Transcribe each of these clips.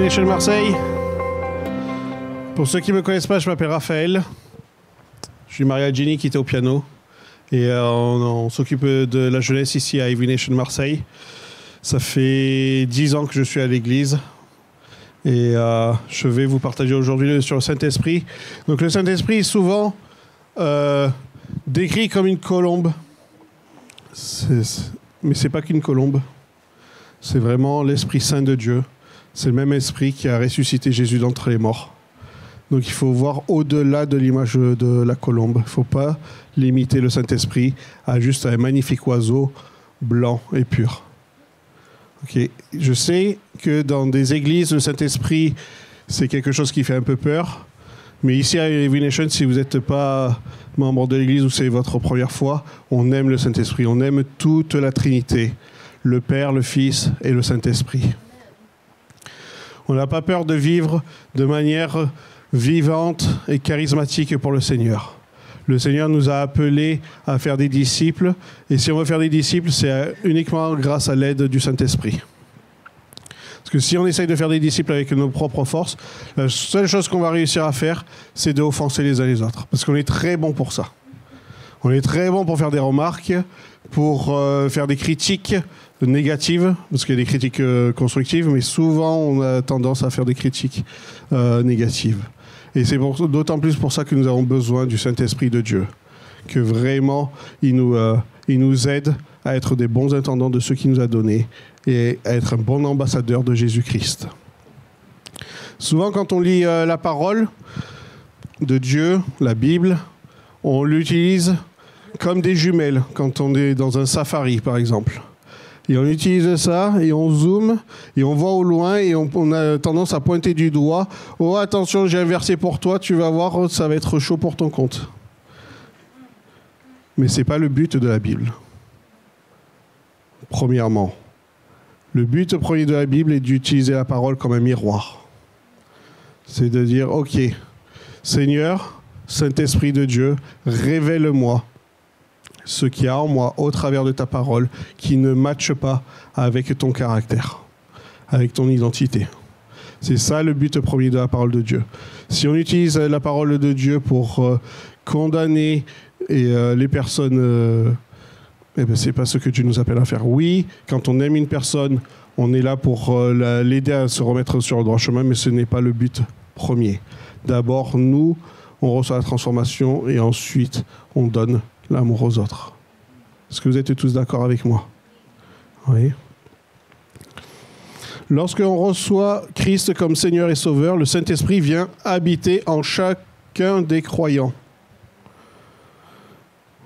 Nation Marseille. Pour ceux qui ne me connaissent pas, je m'appelle Raphaël. Je suis marié à Jenny qui était au piano. Et on s'occupe de la jeunesse ici à Every Nation Marseille. Ça fait 10 ans que je suis à l'église. Et je vais vous partager aujourd'hui sur le Saint-Esprit. Donc le Saint-Esprit est souvent décrit comme une colombe. Mais ce n'est pas qu'une colombe. C'est vraiment l'Esprit Saint de Dieu. C'est le même Esprit qui a ressuscité Jésus d'entre les morts. Donc il faut voir au-delà de l'image de la colombe. Il ne faut pas limiter le Saint-Esprit à juste un magnifique oiseau blanc et pur. Okay. Je sais que dans des églises, le Saint-Esprit, c'est quelque chose qui fait un peu peur. Mais ici à Every Nation, si vous n'êtes pas membre de l'église ou c'est votre première fois, on aime le Saint-Esprit. On aime toute la Trinité. Le Père, le Fils et le Saint-Esprit. On n'a pas peur de vivre de manière vivante et charismatique pour le Seigneur. Le Seigneur nous a appelés à faire des disciples. Et si on veut faire des disciples, c'est uniquement grâce à l'aide du Saint-Esprit. Parce que si on essaye de faire des disciples avec nos propres forces, la seule chose qu'on va réussir à faire, c'est de offenser les uns les autres. Parce qu'on est très bon pour ça. On est très bon pour faire des remarques, pour faire des critiques négatives, parce qu'il y a des critiques constructives, mais souvent on a tendance à faire des critiques négatives. Et c'est d'autant plus pour ça que nous avons besoin du Saint-Esprit de Dieu, que vraiment il nous aide à être des bons intendants de ce qu'il nous a donné et à être un bon ambassadeur de Jésus-Christ. Souvent quand on lit la parole de Dieu, la Bible, on l'utilise comme des jumelles, quand on est dans un safari par exemple. Et on utilise ça, et on zoome, et on voit au loin, et on a tendance à pointer du doigt. « Oh, attention, j'ai un verset pour toi, tu vas voir, ça va être chaud pour ton compte. » Mais ce n'est pas le but de la Bible. Premièrement, le but premier de la Bible est d'utiliser la parole comme un miroir. C'est de dire « Ok, Seigneur, Saint-Esprit de Dieu, révèle-moi ce qu'il y a en moi au travers de ta parole qui ne matche pas avec ton caractère, avec ton identité. » C'est ça le but premier de la parole de Dieu. Si on utilise la parole de Dieu pour condamner les personnes, c'est pas ce que Dieu nous appelle à faire. Oui, quand on aime une personne, on est là pour l'aider à se remettre sur le droit chemin, mais ce n'est pas le but premier. D'abord, nous, on reçoit la transformation et ensuite, on donne l'amour aux autres. Est-ce que vous êtes tous d'accord avec moi? Oui. Lorsqu'on reçoit Christ comme Seigneur et Sauveur, le Saint-Esprit vient habiter en chacun des croyants.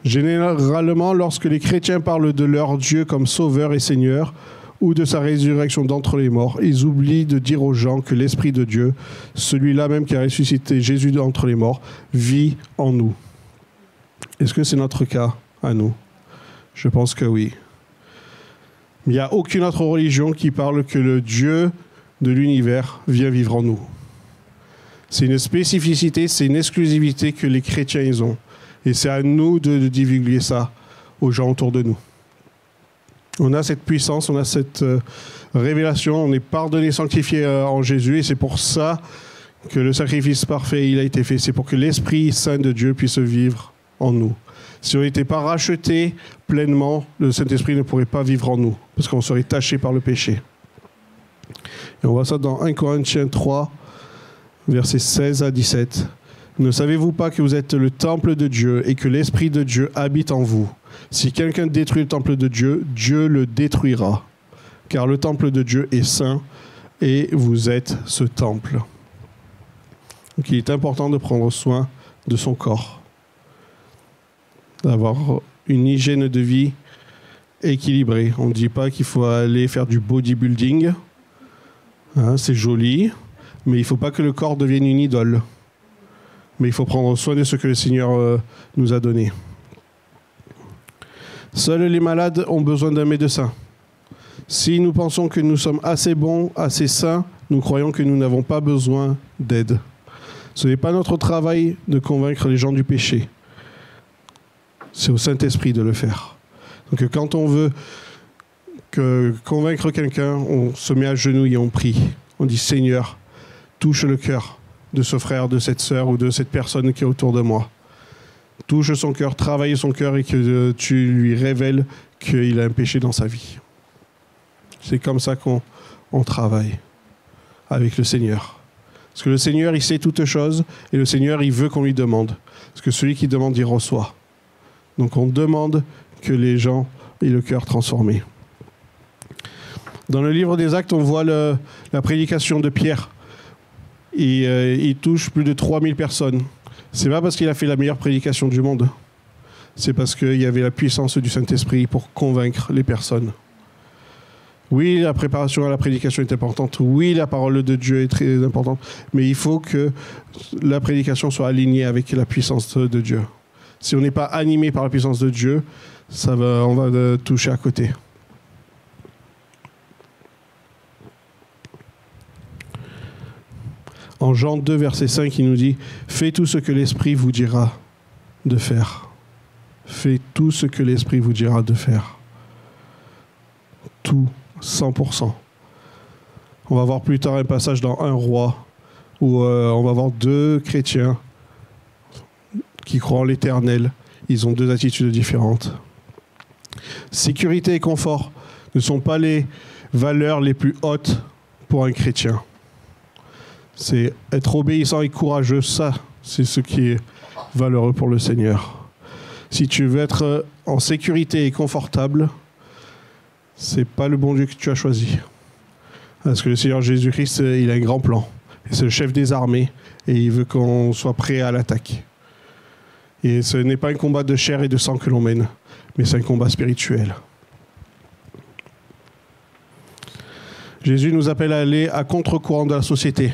Généralement, lorsque les chrétiens parlent de leur Dieu comme Sauveur et Seigneur, ou de sa résurrection d'entre les morts, ils oublient de dire aux gens que l'Esprit de Dieu, celui-là même qui a ressuscité Jésus d'entre les morts, vit en nous. Est-ce que c'est notre cas à nous? Je pense que oui. Il n'y a aucune autre religion qui parle que le Dieu de l'univers vient vivre en nous. C'est une spécificité, c'est une exclusivité que les chrétiens ils ont. Et c'est à nous de divulguer ça aux gens autour de nous. On a cette puissance, on a cette révélation, on est pardonné, sanctifié en Jésus. Et c'est pour ça que le sacrifice parfait il a été fait. C'est pour que l'Esprit Saint de Dieu puisse vivre en nous. Si on n'était pas racheté pleinement, le Saint-Esprit ne pourrait pas vivre en nous, parce qu'on serait taché par le péché. Et on voit ça dans 1 Corinthiens 3, versets 16 à 17. « Ne savez-vous pas que vous êtes le temple de Dieu et que l'Esprit de Dieu habite en vous? Si quelqu'un détruit le temple de Dieu, Dieu le détruira. Car le temple de Dieu est saint et vous êtes ce temple. » Donc il est important de prendre soin de son corps, d'avoir une hygiène de vie équilibrée. On ne dit pas qu'il faut aller faire du bodybuilding. Hein, c'est joli, mais il ne faut pas que le corps devienne une idole. Mais il faut prendre soin de ce que le Seigneur nous a donné. Seuls les malades ont besoin d'un médecin. Si nous pensons que nous sommes assez bons, assez sains, nous croyons que nous n'avons pas besoin d'aide. Ce n'est pas notre travail de convaincre les gens du péché. C'est au Saint-Esprit de le faire. Donc quand on veut convaincre quelqu'un, on se met à genoux et on prie. On dit Seigneur, touche le cœur de ce frère, de cette sœur ou de cette personne qui est autour de moi. Touche son cœur, travaille son cœur et que tu lui révèles qu'il a un péché dans sa vie. C'est comme ça qu'on travaille avec le Seigneur. Parce que le Seigneur, il sait toutes choses et le Seigneur, il veut qu'on lui demande. Parce que celui qui demande, il reçoit. Donc on demande que les gens aient le cœur transformé. Dans le livre des Actes, on voit la prédication de Pierre. Il touche plus de 3000 personnes. C'est pas parce qu'il a fait la meilleure prédication du monde. C'est parce qu'il y avait la puissance du Saint-Esprit pour convaincre les personnes. Oui, la préparation à la prédication est importante. Oui, la parole de Dieu est très importante. Mais il faut que la prédication soit alignée avec la puissance de Dieu. Si on n'est pas animé par la puissance de Dieu, on va toucher à côté. En Jean 2, verset 5, il nous dit « Faites tout ce que l'Esprit vous dira de faire. » Faites tout ce que l'Esprit vous dira de faire. Tout, 100%. On va voir plus tard un passage dans 1 Roi où on va voir 2 chrétiens qui croient en l'Éternel. Ils ont 2 attitudes différentes. Sécurité et confort ne sont pas les valeurs les plus hautes pour un chrétien. C'est être obéissant et courageux, ça, c'est ce qui est valeureux pour le Seigneur. Si tu veux être en sécurité et confortable, c'est pas le bon Dieu que tu as choisi. Parce que le Seigneur Jésus-Christ, il a un grand plan. Et c'est le chef des armées et il veut qu'on soit prêt à l'attaque. Et ce n'est pas un combat de chair et de sang que l'on mène, mais c'est un combat spirituel. Jésus nous appelle à aller à contre-courant de la société,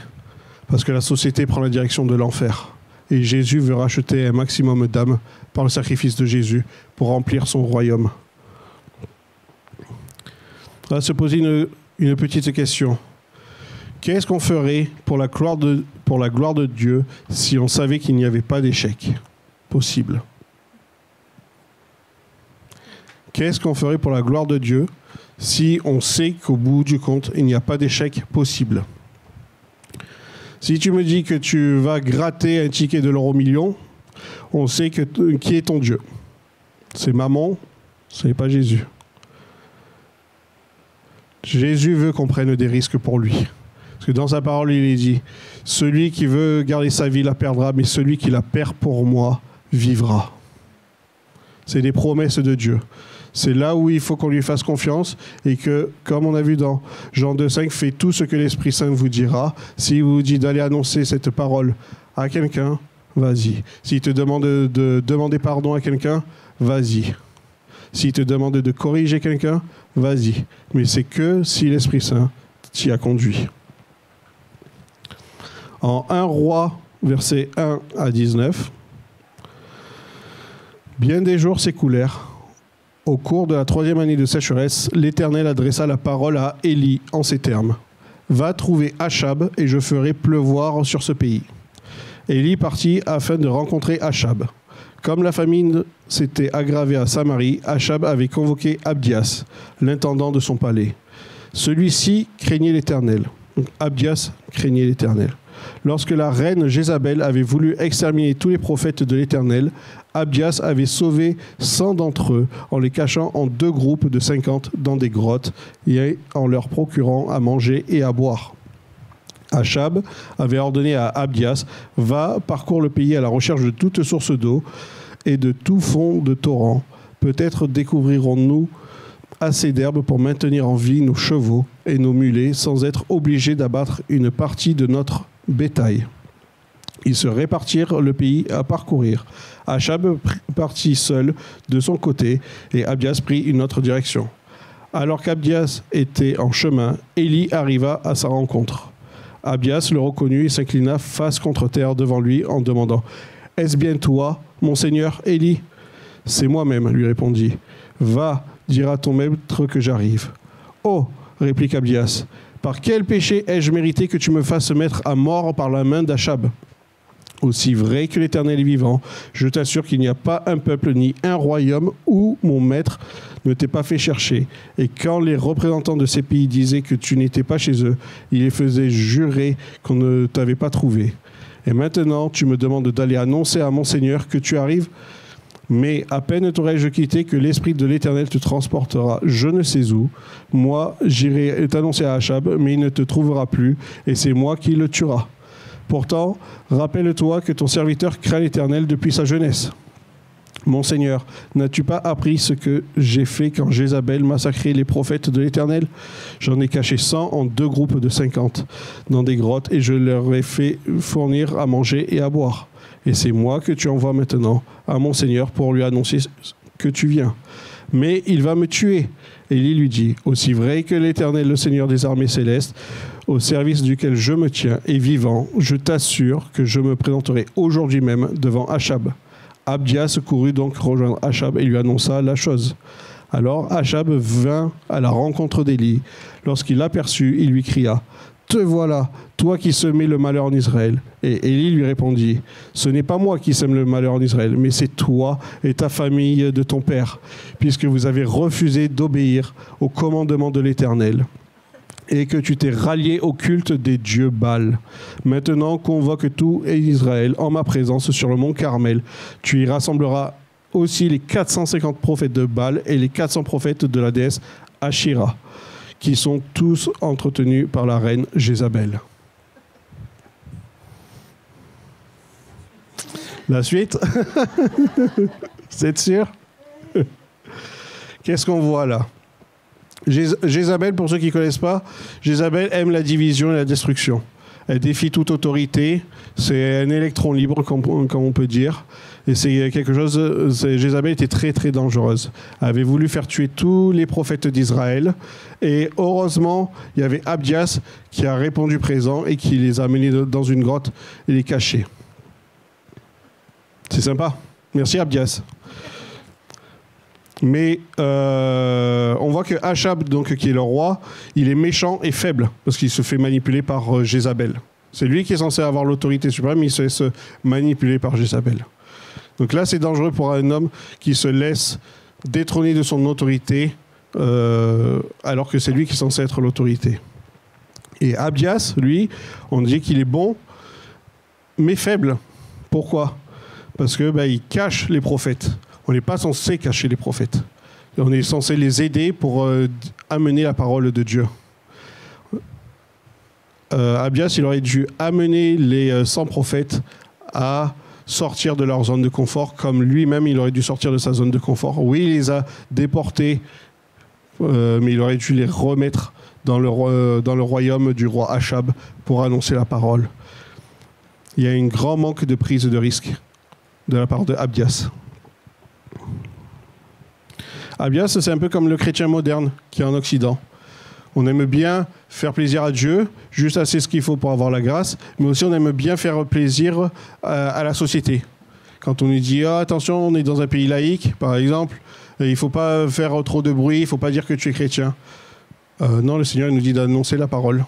parce que la société prend la direction de l'enfer. Et Jésus veut racheter un maximum d'âmes par le sacrifice de Jésus pour remplir son royaume. On va se poser une petite question. Qu'est-ce qu'on ferait pour la gloire de Dieu si on savait qu'il n'y avait pas d'échec possible? Qu'est-ce qu'on ferait pour la gloire de Dieu si on sait qu'au bout du compte, il n'y a pas d'échec possible? Si tu me dis que tu vas gratter un ticket de l'euro-million, on sait qui est ton Dieu. C'est maman, ce n'est pas Jésus. Jésus veut qu'on prenne des risques pour lui. Parce que dans sa parole, il est dit « Celui qui veut garder sa vie la perdra, mais celui qui la perd pour moi vivra. » C'est des promesses de Dieu. C'est là où il faut qu'on lui fasse confiance et que, comme on a vu dans Jean 2,5, faites tout ce que l'Esprit Saint vous dira. S'il vous dit d'aller annoncer cette parole à quelqu'un, vas-y. S'il te demande de demander pardon à quelqu'un, vas-y. S'il te demande de corriger quelqu'un, vas-y. Mais c'est que si l'Esprit Saint t'y a conduit. En 1 Roi, versets 1 à 19, bien des jours s'écoulèrent. Au cours de la 3e année de sécheresse, l'Éternel adressa la parole à Élie en ces termes. « Va trouver Achab et je ferai pleuvoir sur ce pays. » Élie partit afin de rencontrer Achab. Comme la famine s'était aggravée à Samarie, Achab avait convoqué Abdias, l'intendant de son palais. Celui-ci craignait l'Éternel. Abdias craignait l'Éternel. Lorsque la reine Jézabel avait voulu exterminer tous les prophètes de l'Éternel, Abdias avait sauvé 100 d'entre eux en les cachant en 2 groupes de 50 dans des grottes et en leur procurant à manger et à boire. Achab avait ordonné à Abdias « Va, parcours le pays à la recherche de toute source d'eau et de tout fond de torrent. Peut-être découvrirons-nous assez d'herbe pour maintenir en vie nos chevaux et nos mulets sans être obligés d'abattre une partie de notre bétail. » Ils se répartirent le pays à parcourir. Achab partit seul de son côté et Abdias prit une autre direction. Alors qu'Abdias était en chemin, Élie arriva à sa rencontre. Abdias le reconnut et s'inclina face contre terre devant lui en demandant « Est-ce bien toi, mon seigneur Élie ?»« C'est moi-même, lui répondit. Va, dira ton maître que j'arrive. »« Oh, répliqua Abdias, par quel péché ai-je mérité que tu me fasses mettre à mort par la main d'Achab ? Aussi vrai que l'Éternel est vivant, je t'assure qu'il n'y a pas un peuple ni un royaume où mon maître ne t'ait pas fait chercher. Et quand les représentants de ces pays disaient que tu n'étais pas chez eux, ils les faisaient jurer qu'on ne t'avait pas trouvé. Et maintenant, tu me demandes d'aller annoncer à mon Seigneur que tu arrives. Mais à peine t'aurais-je quitté que l'Esprit de l'Éternel te transportera je ne sais où. Moi, j'irai t'annoncer à Achab, mais il ne te trouvera plus, et c'est moi qui le tuera. Pourtant, rappelle-toi que ton serviteur craint l'Éternel depuis sa jeunesse. Mon Seigneur, n'as-tu pas appris ce que j'ai fait quand Jézabel massacrait les prophètes de l'Éternel? J'en ai caché 100 en 2 groupes de 50 dans des grottes et je leur ai fait fournir à manger et à boire. Et c'est moi que tu envoies maintenant à mon Seigneur pour lui annoncer que tu viens. Mais il va me tuer. Élie lui dit, aussi vrai que l'Éternel, le Seigneur des armées célestes, au service duquel je me tiens, est vivant, je t'assure que je me présenterai aujourd'hui même devant Achab. Abdias courut donc rejoindre Achab et lui annonça la chose. Alors Achab vint à la rencontre d'Élie. Lorsqu'il l'aperçut, il lui cria « Te voilà, toi qui semais le malheur en Israël. » Et Élie lui répondit « Ce n'est pas moi qui sème le malheur en Israël, mais c'est toi et ta famille de ton père, puisque vous avez refusé d'obéir au commandement de l'Éternel. Et que tu t'es rallié au culte des dieux Baal. Maintenant, convoque tout Israël en ma présence sur le mont Carmel. Tu y rassembleras aussi les 450 prophètes de Baal et les 400 prophètes de la déesse Ashira, qui sont tous entretenus par la reine Jézabel. » La suite. Vous êtes sûr? Qu'est-ce qu'on voit là? Jézabel, pour ceux qui ne connaissent pas, Jézabel aime la division et la destruction. Elle défie toute autorité. C'est un électron libre, comme on peut dire. Et c'est quelque chose... Jézabel était très, très dangereuse. Elle avait voulu faire tuer tous les prophètes d'Israël. Et heureusement, il y avait Abdias qui a répondu présent et qui les a menés dans une grotte et les cachés. C'est sympa. Merci, Abdias. Mais on voit que Achab, donc, qui est le roi, il est méchant et faible parce qu'il se fait manipuler par Jézabel. C'est lui qui est censé avoir l'autorité suprême, mais il se laisse manipuler par Jézabel. Donc là, c'est dangereux pour un homme qui se laisse détrôner de son autorité alors que c'est lui qui est censé être l'autorité. Et Abdias, lui, on dit qu'il est bon, mais faible. Pourquoi? Parce que il cache les prophètes. On n'est pas censé cacher les prophètes. On est censé les aider pour amener la parole de Dieu. Abdias, il aurait dû amener les 100 prophètes à sortir de leur zone de confort, comme lui-même, il aurait dû sortir de sa zone de confort. Oui, il les a déportés, mais il aurait dû les remettre dans le royaume du roi Achab pour annoncer la parole. Il y a un grand manque de prise de risque de la part de Abdias. Abdias, c'est un peu comme le chrétien moderne qui est en Occident. On aime bien faire plaisir à Dieu, juste assez ce qu'il faut pour avoir la grâce, mais aussi on aime bien faire plaisir à la société. Quand on nous dit attention, on est dans un pays laïque, par exemple, il ne faut pas faire trop de bruit, il ne faut pas dire que tu es chrétien. Non, le Seigneur nous dit d'annoncer la parole,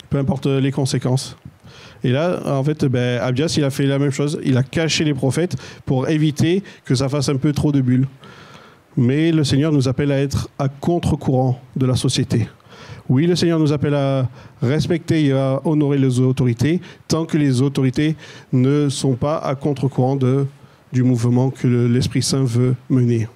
peu importe les conséquences. Et là, en fait, Abdias, il a fait la même chose. Il a caché les prophètes pour éviter que ça fasse un peu trop de bulles. Mais le Seigneur nous appelle à être à contre-courant de la société. Oui, le Seigneur nous appelle à respecter et à honorer les autorités, tant que les autorités ne sont pas à contre-courant du mouvement que l'Esprit Saint veut mener.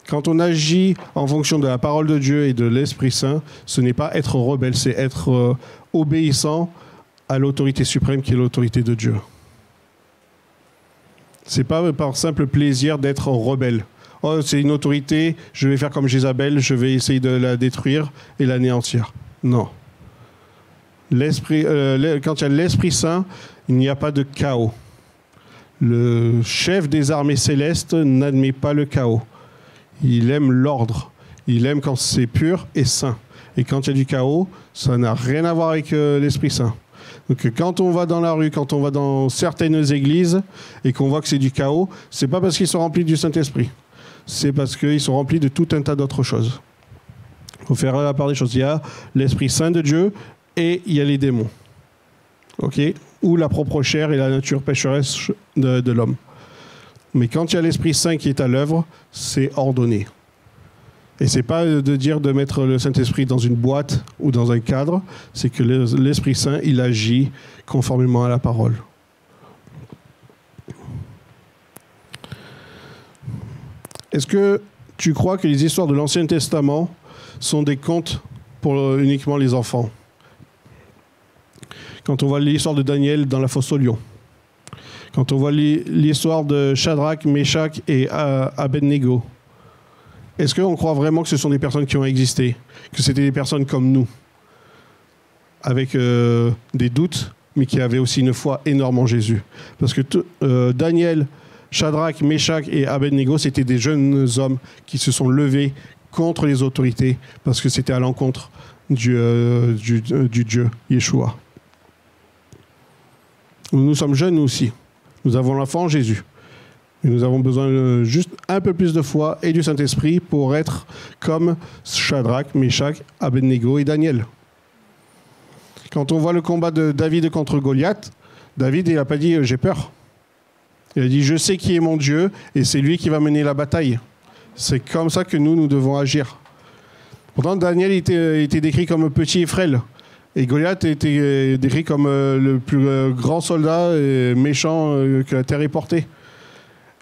Quand on agit en fonction de la parole de Dieu et de l'Esprit Saint, ce n'est pas être rebelle, c'est être obéissant à l'autorité suprême qui est l'autorité de Dieu. C'est pas par simple plaisir d'être rebelle. Oh, c'est une autorité, je vais faire comme Jézabel, je vais essayer de la détruire et l'anéantir. Non. Quand il y a l'Esprit Saint, il n'y a pas de chaos. Le chef des armées célestes n'admet pas le chaos. Il aime l'ordre. Il aime quand c'est pur et saint. Et quand il y a du chaos, ça n'a rien à voir avec l'Esprit Saint. Donc quand on va dans la rue, quand on va dans certaines églises et qu'on voit que c'est du chaos, c'est pas parce qu'ils sont remplis du Saint-Esprit. C'est parce qu'ils sont remplis de tout un tas d'autres choses. Il faut faire la part des choses. Il y a l'Esprit Saint de Dieu et il y a les démons. Ok, ou la propre chair et la nature pécheresse de l'homme. Mais quand il y a l'Esprit Saint qui est à l'œuvre, c'est ordonné. Et c'est pas de dire de mettre le Saint-Esprit dans une boîte ou dans un cadre, c'est que l'Esprit Saint, il agit conformément à la parole. Est-ce que tu crois que les histoires de l'Ancien Testament sont des contes pour uniquement les enfants? Quand on voit l'histoire de Daniel dans la fosse aux lions, quand on voit l'histoire de Shadrach, Meshach et Abednego, est-ce qu'on croit vraiment que ce sont des personnes qui ont existé, que c'était des personnes comme nous, avec des doutes, mais qui avaient aussi une foi énorme en Jésus? Parce que Daniel, Shadrach, Meshach et Abednego, c'était des jeunes hommes qui se sont levés contre les autorités, parce que c'était à l'encontre du Dieu, Yeshua. Nous sommes jeunes, nous aussi. Nous avons la foi en Jésus. Et nous avons besoin juste un peu plus de foi et du Saint-Esprit pour être comme Shadrach, Meshach, Abednego et Daniel. Quand on voit le combat de David contre Goliath, David, il n'a pas dit « j'ai peur ». Il a dit « je sais qui est mon Dieu et c'est lui qui va mener la bataille ». C'est comme ça que nous devons agir. Pourtant, Daniel était décrit comme petit et frêle. Et Goliath était décrit comme le plus grand soldat et méchant que la terre ait porté.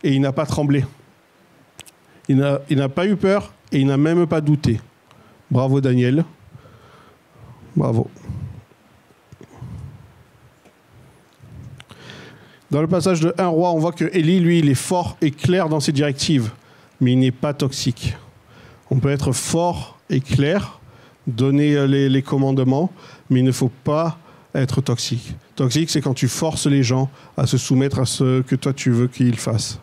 Et il n'a pas tremblé. Il n'a pas eu peur et il n'a même pas douté. Bravo Daniel. Bravo. Dans le passage de 1 roi, on voit que Élie, lui, il est fort et clair dans ses directives, mais il n'est pas toxique. On peut être fort et clair, donner les commandements, mais il ne faut pas être toxique. Toxique, c'est quand tu forces les gens à se soumettre à ce que toi tu veux qu'ils fassent.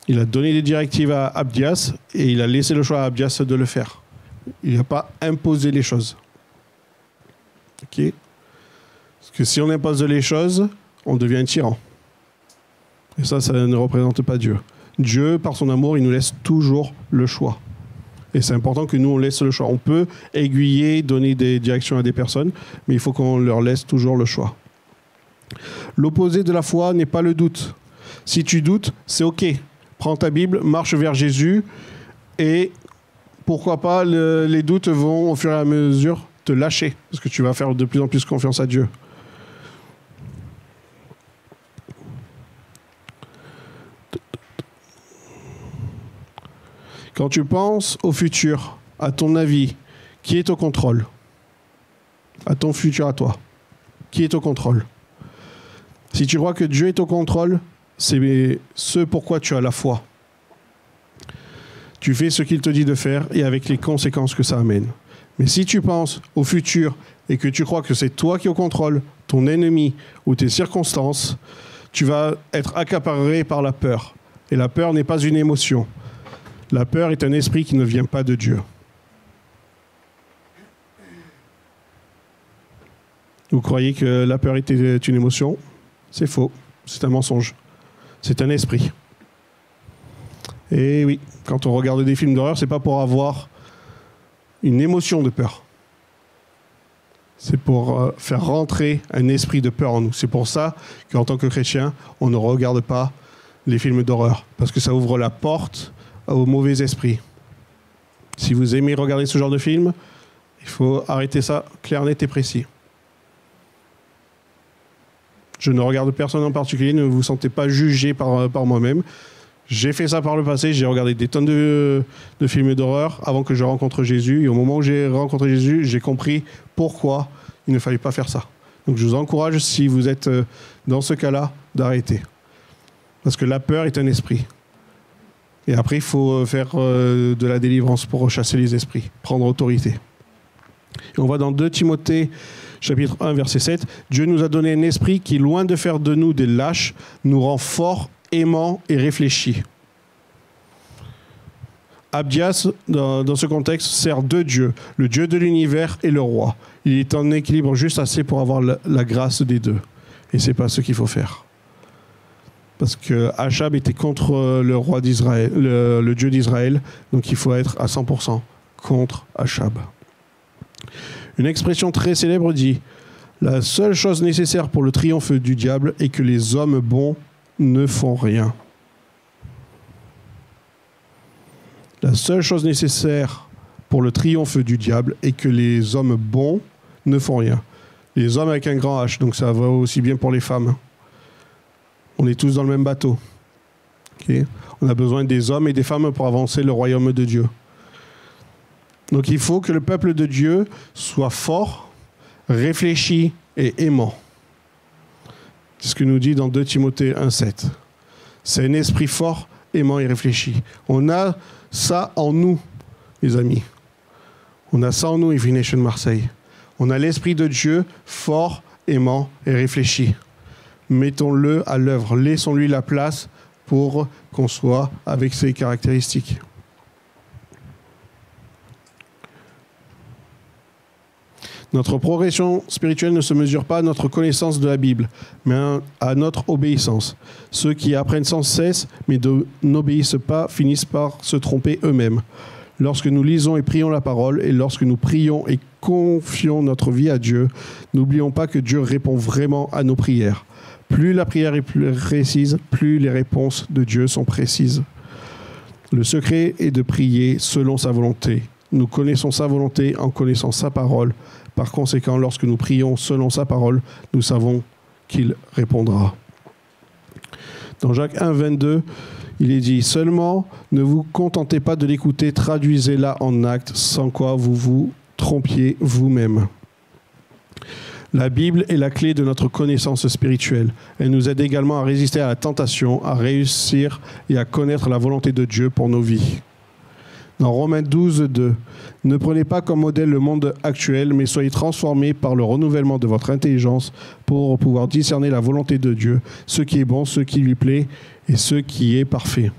Il a donné des directives à Abdias et il a laissé le choix à Abdias de le faire. Il n'a pas imposé les choses. Ok ? Parce que si on impose les choses, on devient un tyran. Et ça ne représente pas Dieu. Dieu, par son amour, il nous laisse toujours le choix. Et c'est important que nous, on laisse le choix. On peut aiguiller, donner des directions à des personnes, mais il faut qu'on leur laisse toujours le choix. L'opposé de la foi n'est pas le doute. Si tu doutes, c'est OK. Prends ta Bible, marche vers Jésus, et pourquoi pas, les doutes vont au fur et à mesure te lâcher, parce que tu vas faire de plus en plus confiance à Dieu. Quand tu penses au futur, à ton avis, qui est au contrôle? À ton futur à toi. Qui est au contrôle? Si tu crois que Dieu est au contrôle, c'est ce pourquoi tu as la foi. Tu fais ce qu'il te dit de faire et avec les conséquences que ça amène. Mais si tu penses au futur et que tu crois que c'est toi qui es au contrôle, ton ennemi ou tes circonstances, tu vas être accaparé par la peur. Et la peur n'est pas une émotion. La peur est un esprit qui ne vient pas de Dieu. Vous croyez que la peur était une émotion? C'est faux. C'est un mensonge. C'est un esprit. Et oui, quand on regarde des films d'horreur, c'est pas pour avoir une émotion de peur. C'est pour faire rentrer un esprit de peur en nous. C'est pour ça qu'en tant que chrétien, on ne regarde pas les films d'horreur. Parce que ça ouvre la porte au mauvais esprit. Si vous aimez regarder ce genre de film, il faut arrêter ça clair, net et précis. Je ne regarde personne en particulier, ne vous sentez pas jugé par moi-même. J'ai fait ça par le passé, j'ai regardé des tonnes de films d'horreur avant que je rencontre Jésus. Et au moment où j'ai rencontré Jésus, j'ai compris pourquoi il ne fallait pas faire ça. Donc je vous encourage, si vous êtes dans ce cas-là, d'arrêter. Parce que la peur est un esprit. Et après, il faut faire de la délivrance pour chasser les esprits, prendre autorité. Et on voit dans 2 Timothée, chapitre 1, verset 7, « Dieu nous a donné un esprit qui, loin de faire de nous des lâches, nous rend forts, aimants et réfléchis. » Abdias, dans ce contexte, sert 2 dieux, le Dieu de l'univers et le roi. Il est en équilibre juste assez pour avoir la grâce des deux. Et ce n'est pas ce qu'il faut faire. Parce que Achab était contre le roi d'Israël, le Dieu d'Israël, donc il faut être à 100% contre Achab. Une expression très célèbre dit « La seule chose nécessaire pour le triomphe du diable est que les hommes bons ne font rien. La seule chose nécessaire pour le triomphe du diable est que les hommes bons ne font rien. Les hommes avec un grand H, donc ça va aussi bien pour les femmes. On est tous dans le même bateau. Okay. On a besoin des hommes et des femmes pour avancer le royaume de Dieu. Donc il faut que le peuple de Dieu soit fort, réfléchi et aimant. C'est ce que nous dit dans 2 Timothée 1,7. C'est un esprit fort, aimant et réfléchi. On a ça en nous, les amis. On a ça en nous, Every Nation Marseille. On a l'esprit de Dieu fort, aimant et réfléchi. Mettons-le à l'œuvre. Laissons-lui la place pour qu'on soit avec ses caractéristiques. Notre progression spirituelle ne se mesure pas à notre connaissance de la Bible, mais à notre obéissance. Ceux qui apprennent sans cesse, mais n'obéissent pas, finissent par se tromper eux-mêmes. Lorsque nous lisons et prions la parole, et lorsque nous prions et confions notre vie à Dieu, n'oublions pas que Dieu répond vraiment à nos prières. Plus la prière est plus précise, plus les réponses de Dieu sont précises. Le secret est de prier selon sa volonté. Nous connaissons sa volonté en connaissant sa parole. Par conséquent, lorsque nous prions selon sa parole, nous savons qu'il répondra. Dans Jacques 1, 22, il est dit « Seulement, ne vous contentez pas de l'écouter, traduisez-la en actes, sans quoi vous vous trompiez vous-même. » La Bible est la clé de notre connaissance spirituelle. Elle nous aide également à résister à la tentation, à réussir et à connaître la volonté de Dieu pour nos vies. Dans Romains 12, 2, « Ne prenez pas comme modèle le monde actuel, mais soyez transformés par le renouvellement de votre intelligence pour pouvoir discerner la volonté de Dieu, ce qui est bon, ce qui lui plaît et ce qui est parfait. »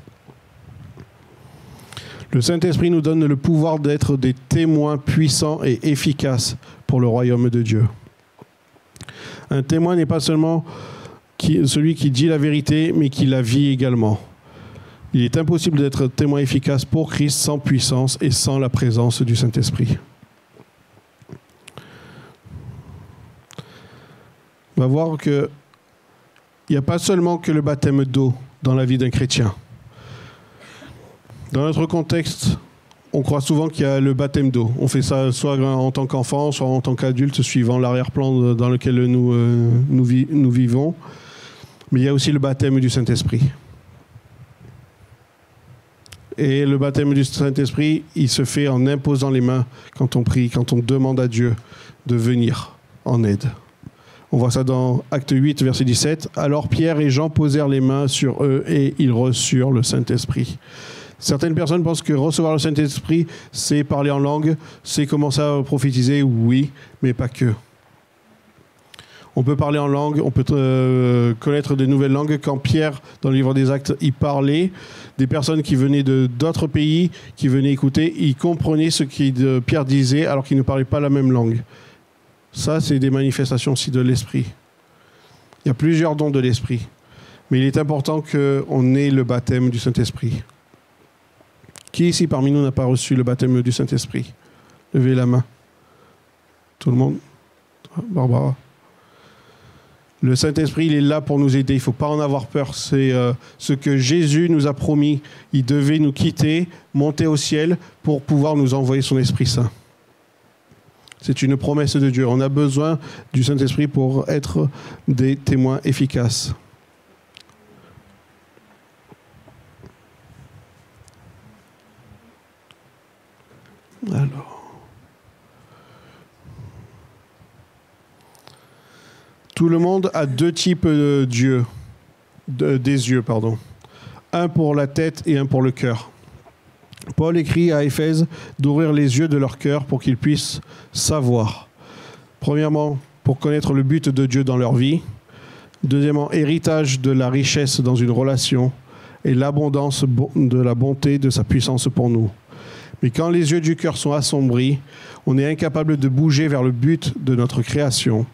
Le Saint-Esprit nous donne le pouvoir d'être des témoins puissants et efficaces pour le royaume de Dieu. Un témoin n'est pas seulement celui qui dit la vérité, mais qui la vit également. Il est impossible d'être témoin efficace pour Christ sans puissance et sans la présence du Saint-Esprit. On va voir qu'il n'y a pas seulement que le baptême d'eau dans la vie d'un chrétien. Dans notre contexte, on croit souvent qu'il y a le baptême d'eau. On fait ça soit en tant qu'enfant, soit en tant qu'adulte, suivant l'arrière-plan dans lequel nous vivons. Mais il y a aussi le baptême du Saint-Esprit. Et le baptême du Saint-Esprit, il se fait en imposant les mains quand on prie, quand on demande à Dieu de venir en aide. On voit ça dans Acte 8, verset 17. « Alors Pierre et Jean posèrent les mains sur eux et ils reçurent le Saint-Esprit. » Certaines personnes pensent que recevoir le Saint-Esprit, c'est parler en langue, c'est commencer à prophétiser, oui, mais pas que. On peut parler en langue, on peut connaître de nouvelles langues. Quand Pierre, dans le livre des Actes, il parlait, des personnes qui venaient d'autres pays, qui venaient écouter, ils comprenaient ce que Pierre disait alors qu'ils ne parlaient pas la même langue. Ça, c'est des manifestations aussi de l'Esprit. Il y a plusieurs dons de l'Esprit. Mais il est important qu'on ait le baptême du Saint-Esprit. Qui ici parmi nous n'a pas reçu le baptême du Saint-Esprit? Levez la main. Tout le monde? Barbara? Le Saint-Esprit, il est là pour nous aider. Il ne faut pas en avoir peur. C'est ce que Jésus nous a promis. Il devait nous quitter, monter au ciel pour pouvoir nous envoyer son Esprit Saint. C'est une promesse de Dieu. On a besoin du Saint-Esprit pour être des témoins efficaces. Alors, tout le monde a deux types des yeux. Un pour la tête et un pour le cœur. Paul écrit à Éphèse d'ouvrir les yeux de leur cœur pour qu'ils puissent savoir. Premièrement, pour connaître le but de Dieu dans leur vie. Deuxièmement, héritage de la richesse dans une relation et l'abondance de la bonté de sa puissance pour nous. Mais quand les yeux du cœur sont assombris, on est incapable de bouger vers le but de notre création.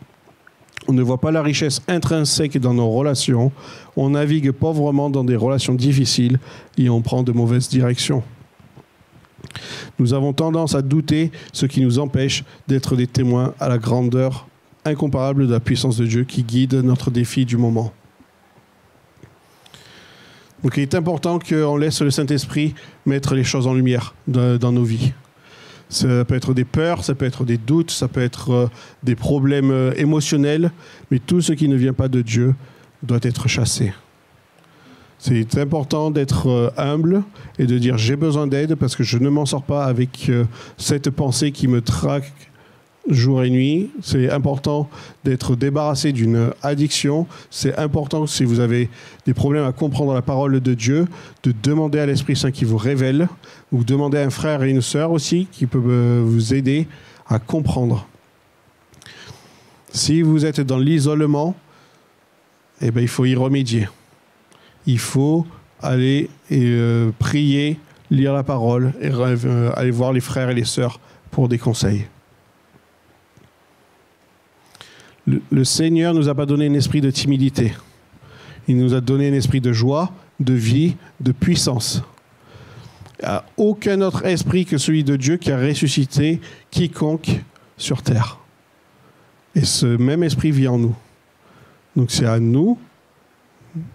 On ne voit pas la richesse intrinsèque dans nos relations. On navigue pauvrement dans des relations difficiles et on prend de mauvaises directions. Nous avons tendance à douter, ce qui nous empêche d'être des témoins à la grandeur incomparable de la puissance de Dieu qui guide notre défi du moment. Donc il est important qu'on laisse le Saint-Esprit mettre les choses en lumière dans nos vies. Ça peut être des peurs, ça peut être des doutes, ça peut être des problèmes émotionnels, mais tout ce qui ne vient pas de Dieu doit être chassé. C'est important d'être humble et de dire j'ai besoin d'aide parce que je ne m'en sors pas avec cette pensée qui me traque jour et nuit. C'est important d'être débarrassé d'une addiction. C'est important, si vous avez des problèmes à comprendre la parole de Dieu, de demander à l'Esprit Saint qui vous révèle, ou demander à un frère et une sœur aussi qui peuvent vous aider à comprendre. Si vous êtes dans l'isolement, eh bien, il faut y remédier. Il faut aller et prier, lire la parole et aller voir les frères et les sœurs pour des conseils. Le Seigneur ne nous a pas donné un esprit de timidité. Il nous a donné un esprit de joie, de vie, de puissance. Il n'y a aucun autre esprit que celui de Dieu qui a ressuscité quiconque sur terre. Et ce même esprit vit en nous. Donc c'est à nous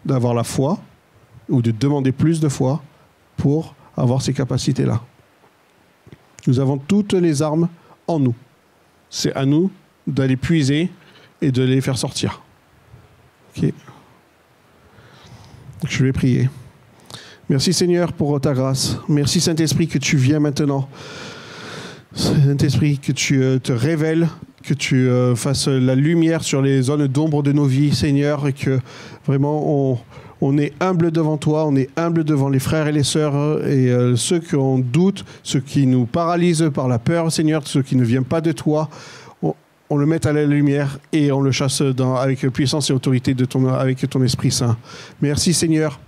d'avoir la foi ou de demander plus de foi pour avoir ces capacités-là. Nous avons toutes les armes en nous. C'est à nous d'aller puiser et de les faire sortir. Ok. Je vais prier. Merci Seigneur pour ta grâce. Merci Saint-Esprit que tu viens maintenant. Saint-Esprit que tu te révèles, que tu fasses la lumière sur les zones d'ombre de nos vies, Seigneur, et que vraiment on est humble devant toi, on est humble devant les frères et les sœurs et ceux qui ont doute, ceux qui nous paralysent par la peur, Seigneur, ceux qui ne viennent pas de toi. On le met à la lumière et on le chasse avec puissance et autorité avec ton Esprit Saint. Merci Seigneur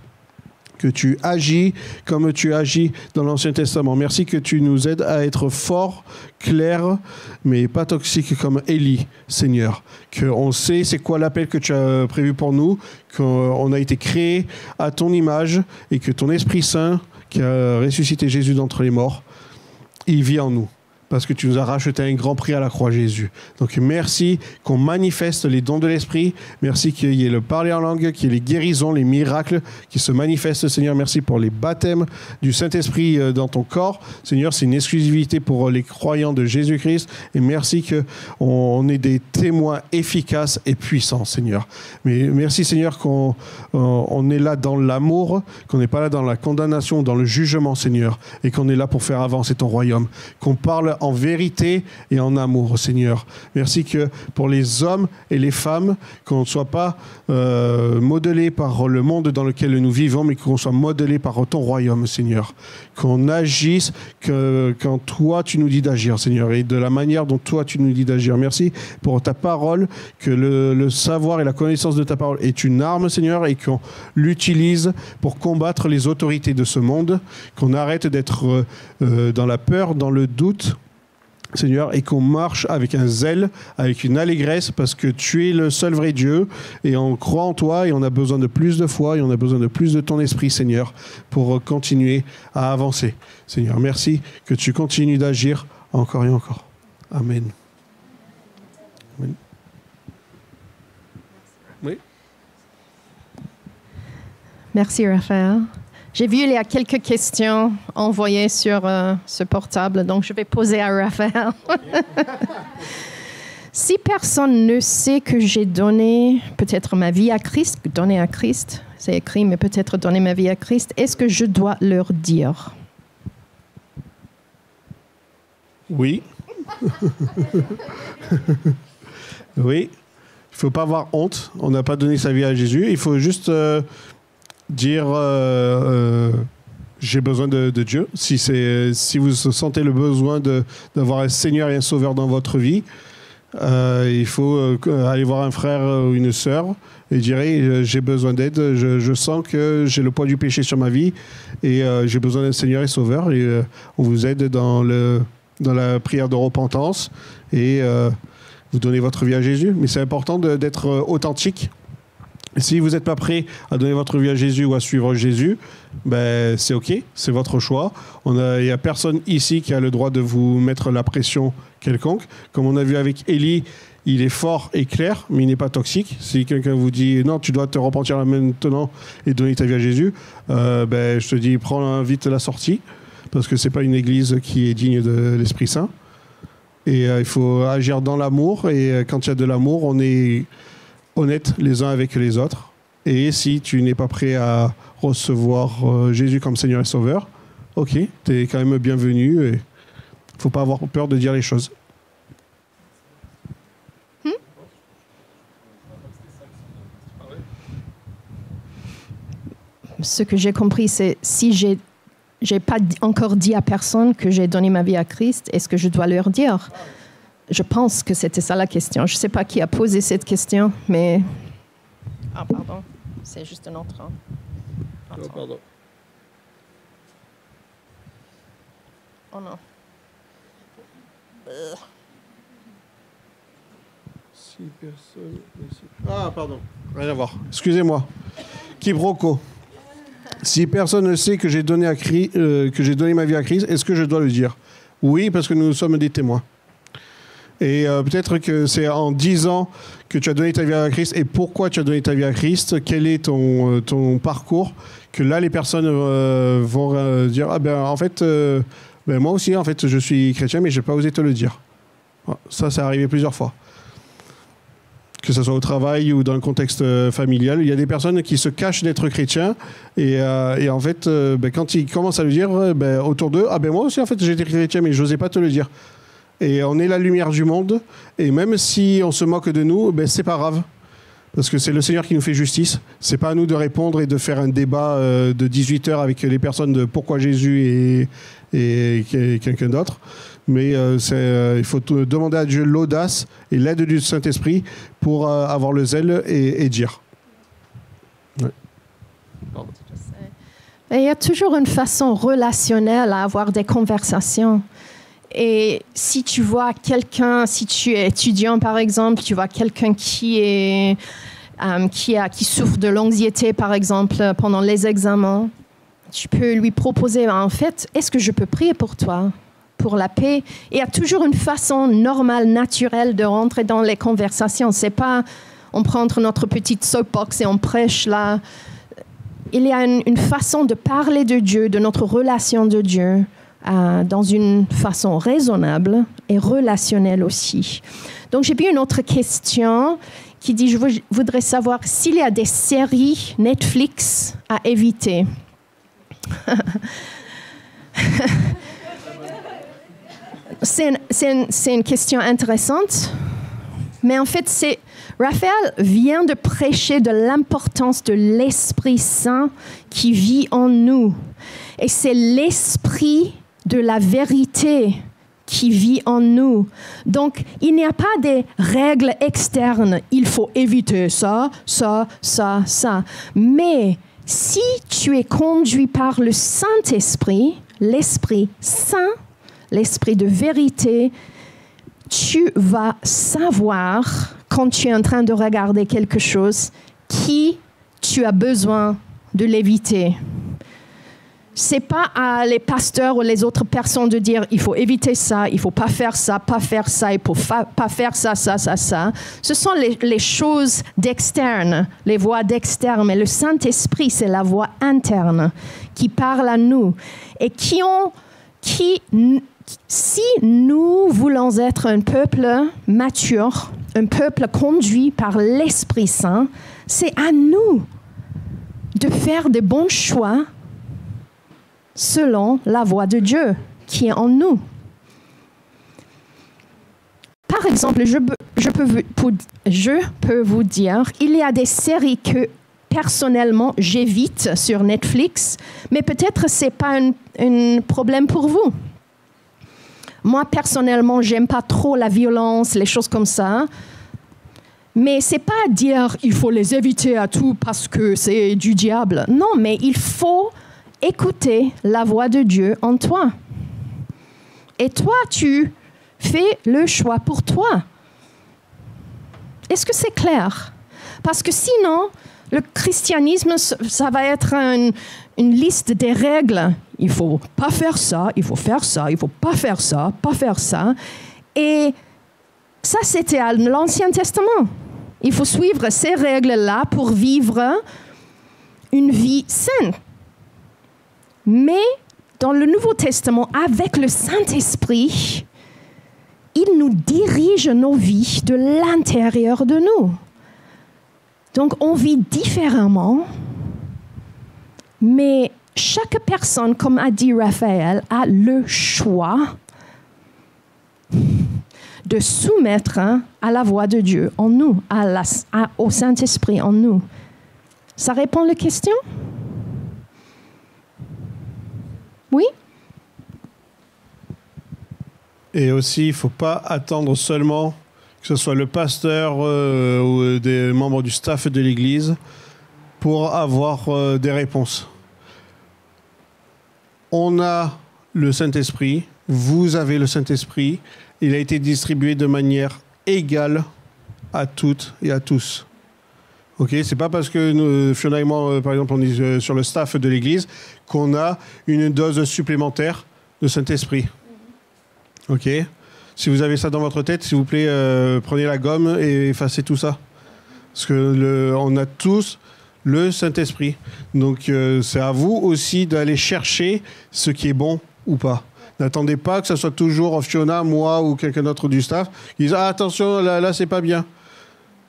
que tu agis comme tu agis dans l'Ancien Testament. Merci que tu nous aides à être forts, clairs, mais pas toxiques comme Élie, Seigneur. Qu'on sait c'est quoi l'appel que tu as prévu pour nous, qu'on a été créé à ton image et que ton Esprit Saint, qui a ressuscité Jésus d'entre les morts, il vit en nous. Parce que tu nous as racheté un grand prix à la croix, Jésus. Donc merci qu'on manifeste les dons de l'Esprit. Merci qu'il y ait le parler en langue, qu'il y ait les guérisons, les miracles qui se manifestent, Seigneur. Merci pour les baptêmes du Saint-Esprit dans ton corps. Seigneur, c'est une exclusivité pour les croyants de Jésus-Christ. Et merci qu'on ait des témoins efficaces et puissants, Seigneur. Mais merci, Seigneur, qu'on est là dans l'amour, qu'on n'est pas là dans la condamnation, dans le jugement, Seigneur. Et qu'on est là pour faire avancer ton royaume. Qu'on parle en vérité et en amour, Seigneur. Merci que pour les hommes et les femmes, qu'on ne soit pas modelé par le monde dans lequel nous vivons, mais qu'on soit modelé par ton royaume, Seigneur. Qu'on agisse quand toi tu nous dis d'agir, Seigneur, et de la manière dont toi tu nous dis d'agir. Merci pour ta parole, que le savoir et la connaissance de ta parole est une arme, Seigneur, et qu'on l'utilise pour combattre les autorités de ce monde, qu'on arrête d'être dans la peur, dans le doute, Seigneur, et qu'on marche avec un zèle, avec une allégresse, parce que tu es le seul vrai Dieu, et on croit en toi, et on a besoin de plus de foi, et on a besoin de plus de ton esprit, Seigneur, pour continuer à avancer. Seigneur, merci que tu continues d'agir encore et encore. Amen. Amen. Oui. Merci, Raphaël. J'ai vu il y a quelques questions envoyées sur ce portable, donc je vais poser à Raphaël. Si personne ne sait que j'ai donné peut-être ma vie à Christ, donné à Christ, c'est écrit, mais peut-être donner ma vie à Christ, est-ce que je dois leur dire? Oui. Oui. Il ne faut pas avoir honte. On n'a pas donné sa vie à Jésus. Il faut juste... dire j'ai besoin de Dieu. Si vous sentez le besoin d'avoir un Seigneur et un Sauveur dans votre vie, il faut aller voir un frère ou une sœur et dire j'ai besoin d'aide, je sens que j'ai le poids du péché sur ma vie et j'ai besoin d'un Seigneur et Sauveur, et on vous aide dans la prière de repentance et vous donnez votre vie à Jésus. Mais c'est important d'être authentique, Et si vous n'êtes pas prêt à donner votre vie à Jésus ou à suivre Jésus, ben, c'est OK, c'est votre choix. Il n'y a personne ici qui a le droit de vous mettre la pression quelconque. Comme on a vu avec Élie, il est fort et clair, mais il n'est pas toxique. Si quelqu'un vous dit « Non, tu dois te repentir là maintenant et donner ta vie à Jésus ben, je te dis « Prends vite la sortie » parce que ce n'est pas une église qui est digne de l'Esprit Saint. Et il faut agir dans l'amour. Et quand il y a de l'amour, on est honnête les uns avec les autres. Et si tu n'es pas prêt à recevoir Jésus comme Seigneur et Sauveur, ok, tu es quand même bienvenu. Il ne faut pas avoir peur de dire les choses. Ce que j'ai compris, c'est si j'ai pas encore dit à personne que j'ai donné ma vie à Christ, est-ce que je dois leur dire? Je pense que c'était ça la question. Je ne sais pas qui a posé cette question, mais... Ah, pardon. C'est juste un autre. Oh, pardon. Oh non. Si personne... Ah, pardon. Rien à voir. Excusez-moi. Quiproquo. Si personne ne sait que j'ai donné ma vie à Christ, est-ce que je dois le dire? Oui, parce que nous sommes des témoins. Et peut-être que c'est en disant que tu as donné ta vie à Christ et pourquoi tu as donné ta vie à Christ, quel est ton parcours, que là les personnes vont dire ah ben en fait ben moi aussi en fait je suis chrétien mais j'ai pas osé te le dire. Ça c'est arrivé plusieurs fois. Que ce soit au travail ou dans le contexte familial, il y a des personnes qui se cachent d'être chrétiens et en fait ben, quand ils commencent à le dire ben, autour d'eux ah ben moi aussi en fait j'étais chrétien mais j'osais pas te le dire. Et on est la lumière du monde. Et même si on se moque de nous, ben c'est pas grave. Parce que c'est le Seigneur qui nous fait justice. C'est pas à nous de répondre et de faire un débat de 18 heures avec les personnes de pourquoi Jésus et quelqu'un d'autre. Mais il faut demander à Dieu l'audace et l'aide du Saint-Esprit pour avoir le zèle et dire. Ouais. Pardon. Il y a toujours une façon relationnelle à avoir des conversations. Et si tu vois quelqu'un, si tu es étudiant par exemple, tu vois quelqu'un qui souffre de l'anxiété par exemple pendant les examens, tu peux lui proposer en fait, est-ce que je peux prier pour toi, pour la paix? Et il y a toujours une façon normale, naturelle de rentrer dans les conversations. C'est pas on prend notre petite soapbox et on prêche là. Il y a une façon de parler de Dieu, de notre relation de Dieu. Dans une façon raisonnable et relationnelle aussi. Donc, j'ai vu une autre question qui dit, je voudrais savoir s'il y a des séries Netflix à éviter. C'est une question intéressante, mais en fait, Raphaël vient de prêcher de l'importance de l'Esprit Saint qui vit en nous. Et c'est l'Esprit de la vérité qui vit en nous. Donc, il n'y a pas des règles externes. Il faut éviter ça, ça, ça, ça. Mais si tu es conduit par le Saint-Esprit, l'Esprit Saint, l'Esprit de vérité, tu vas savoir, quand tu es en train de regarder quelque chose, qui tu as besoin de l'éviter. C'est pas à les pasteurs ou les autres personnes de dire il faut éviter ça, il faut pas faire ça, il faut pas faire ça, ça, ça, ça. Ce sont les choses d'externe, les voix d'externe, mais le Saint-Esprit, c'est la voix interne qui parle à nous et si nous voulons être un peuple mature, un peuple conduit par l'Esprit Saint, c'est à nous de faire de bons choix selon la voix de Dieu qui est en nous. Par exemple, je peux vous dire, il y a des séries que personnellement j'évite sur Netflix, mais peut-être ce n'est pas un problème pour vous. Moi, personnellement, j'aime pas trop la violence, les choses comme ça. Mais c'est pas à dire il faut les éviter à tout parce que c'est du diable. Non, mais il faut écouter la voix de Dieu en toi. Et toi, tu fais le choix pour toi. Est-ce que c'est clair? Parce que sinon, Le christianisme, ça va être une liste des règles. Il ne faut pas faire ça, il faut faire ça, il ne faut pas faire ça, pas faire ça. Et ça, c'était à l'Ancien Testament. Il faut suivre ces règles-là pour vivre une vie saine. Mais dans le Nouveau Testament, avec le Saint-Esprit, il nous dirige nos vies de l'intérieur de nous. Donc, on vit différemment, mais chaque personne, comme a dit Raphaël, a le choix de soumettre à la voix de Dieu en nous, au Saint-Esprit en nous. Ça répond à la question? Oui? Et aussi, il ne faut pas attendre seulement que ce soit le pasteur ou des membres du staff de l'Église pour avoir des réponses. On a le Saint-Esprit, vous avez le Saint-Esprit, il a été distribué de manière égale à toutes et à tous. Ok, c'est pas parce que nous, Fiona et moi, par exemple, on est sur le staff de l'Église qu'on a une dose supplémentaire de Saint-Esprit. Ok. Si vous avez ça dans votre tête, s'il vous plaît, prenez la gomme et effacez tout ça. Parce que on a tous le Saint-Esprit. Donc, c'est à vous aussi d'aller chercher ce qui est bon ou pas. N'attendez pas que ce soit toujours Fiona, moi ou quelqu'un d'autre du staff qui dise « Ah, attention, là c'est pas bien ».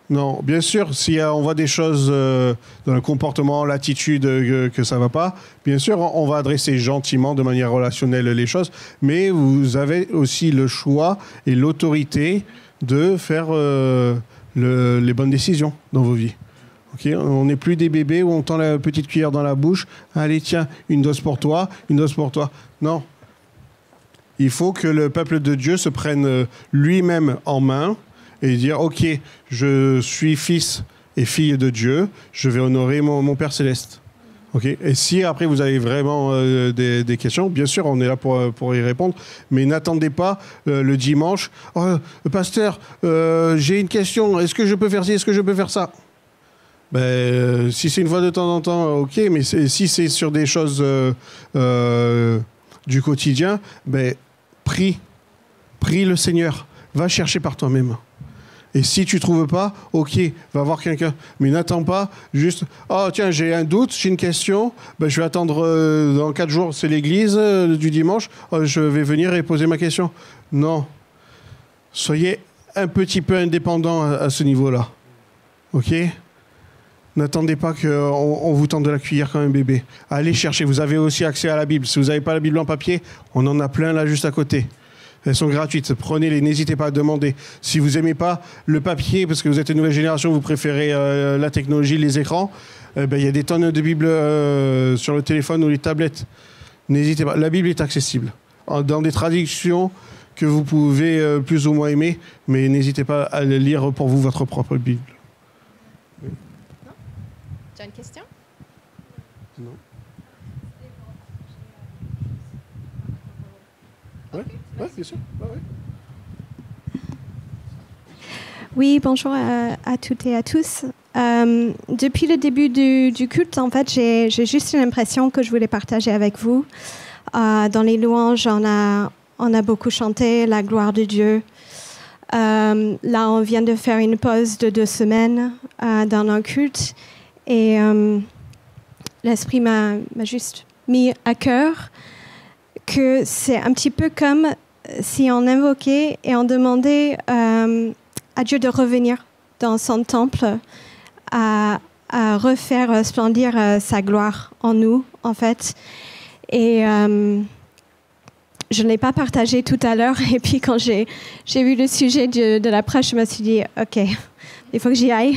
Non, bien sûr, si on voit des choses dans le comportement, l'attitude que ça va pas, bien sûr, on va adresser gentiment, de manière relationnelle, les choses, mais vous avez aussi le choix et l'autorité de faire les bonnes décisions dans vos vies. Okay, on n'est plus des bébés où on tend la petite cuillère dans la bouche. Allez, tiens, une dose pour toi, une dose pour toi. Non. Il faut que le peuple de Dieu se prenne lui-même en main et dire, OK, je suis fils et fille de Dieu, je vais honorer mon Père Céleste. Okay. Et si après vous avez vraiment des questions, bien sûr, on est là pour y répondre, mais n'attendez pas le dimanche, oh, pasteur, j'ai une question, est-ce que je peux faire ci, est-ce que je peux faire ça? Si c'est une fois de temps en temps, OK, mais si c'est sur des choses du quotidien, prie le Seigneur, va chercher par toi-même. Et si tu ne trouves pas, OK, va voir quelqu'un. Mais n'attends pas juste, oh tiens, j'ai un doute, j'ai une question, je vais attendre dans 4 jours, c'est l'église du dimanche, je vais venir et poser ma question. Non. Soyez un petit peu indépendant à ce niveau-là. OK ? N'attendez pas qu'on vous tende de la cuillère comme un bébé. Allez chercher, vous avez aussi accès à la Bible. Si vous n'avez pas la Bible en papier, on en a plein là juste à côté. Elles sont gratuites, prenez-les, n'hésitez pas à demander. Si vous n'aimez pas le papier, parce que vous êtes une nouvelle génération, vous préférez la technologie, les écrans, il y a des tonnes de Bibles sur le téléphone ou les tablettes. N'hésitez pas, la Bible est accessible. Dans des traductions que vous pouvez plus ou moins aimer, mais n'hésitez pas à lire pour vous votre propre Bible. Oui. Non ? Tu as une question ? Non. Oui, bien sûr. Oui, bonjour à toutes et à tous. Depuis le début du culte, en fait, j'ai juste une impression que je voulais partager avec vous. Dans les louanges, on a beaucoup chanté la gloire de Dieu. Là, on vient de faire une pause de 2 semaines dans nos cultes et l'Esprit m'a juste mis à cœur que c'est un petit peu comme si on invoquait et on demandait à Dieu de revenir dans son temple, à refaire splendir sa gloire en nous, en fait. Et je ne l'ai pas partagé tout à l'heure. Et puis, quand j'ai vu le sujet de la prêche, je me suis dit, OK, il faut que j'y aille.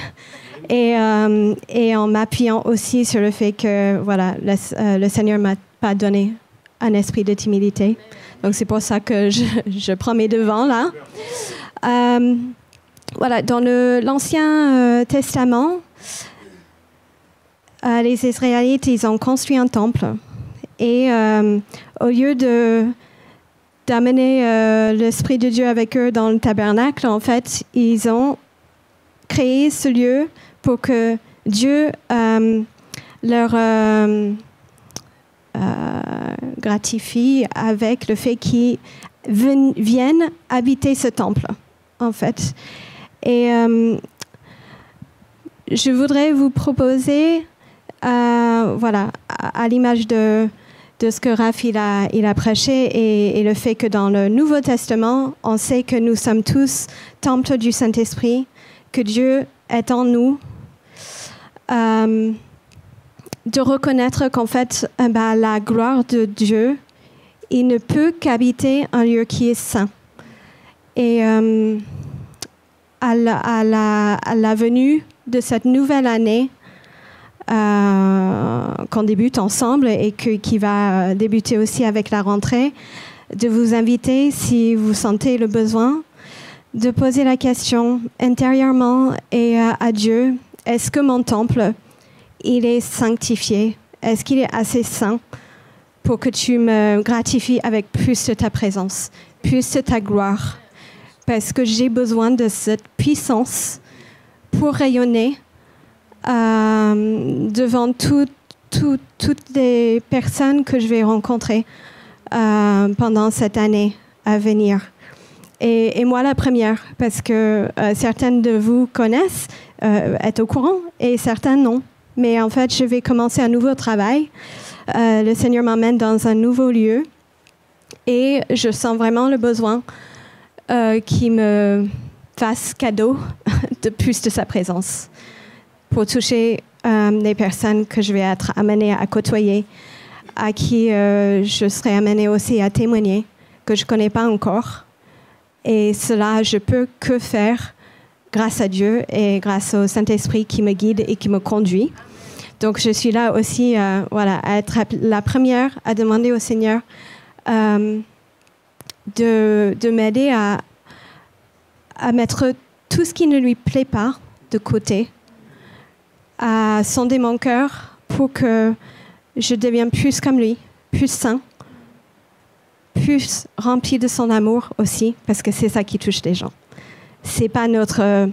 Et en m'appuyant aussi sur le fait que voilà, le Seigneur ne m'a pas donné un esprit de timidité. Donc, c'est pour ça que je prends mes devants, là. Voilà, dans l'Ancien Testament, les Israélites, ils ont construit un temple. Et au lieu d'amener l'Esprit de Dieu avec eux dans le tabernacle, en fait, ils ont créé ce lieu pour que Dieu leur gratifie avec le fait qu'ils viennent habiter ce temple, en fait. Et je voudrais vous proposer, voilà, à l'image de ce que Raph il a prêché et le fait que dans le Nouveau Testament, on sait que nous sommes tous temples du Saint-Esprit, que Dieu est en nous, de reconnaître qu'en fait, la gloire de Dieu, il ne peut qu'habiter un lieu qui est saint. Et à la venue de cette nouvelle année, qu'on débute ensemble et qui va débuter aussi avec la rentrée, de vous inviter, si vous sentez le besoin, de poser la question intérieurement et à Dieu, est-ce que mon temple, il est sanctifié? Est-ce qu'il est assez saint pour que tu me gratifies avec plus de ta présence, plus de ta gloire? Parce que j'ai besoin de cette puissance pour rayonner devant toutes les personnes que je vais rencontrer pendant cette année à venir. Et moi, la première, parce que certaines de vous connaissent, êtes au courant, et certaines non. Mais en fait, je vais commencer un nouveau travail. Le Seigneur m'emmène dans un nouveau lieu, et je sens vraiment le besoin qu'il me fasse cadeau de plus de sa présence pour toucher les personnes que je vais être amenée à côtoyer, à qui je serai amenée aussi à témoigner, que je ne connais pas encore. Et cela, je peux que faire grâce à Dieu et grâce au Saint-Esprit qui me guide et qui me conduit. Donc, je suis là aussi voilà, à être la première à demander au Seigneur de m'aider à mettre tout ce qui ne lui plaît pas de côté, à sonder mon cœur pour que je devienne plus comme lui, plus saint, plus rempli de son amour aussi, parce que c'est ça qui touche les gens. C'est pas notre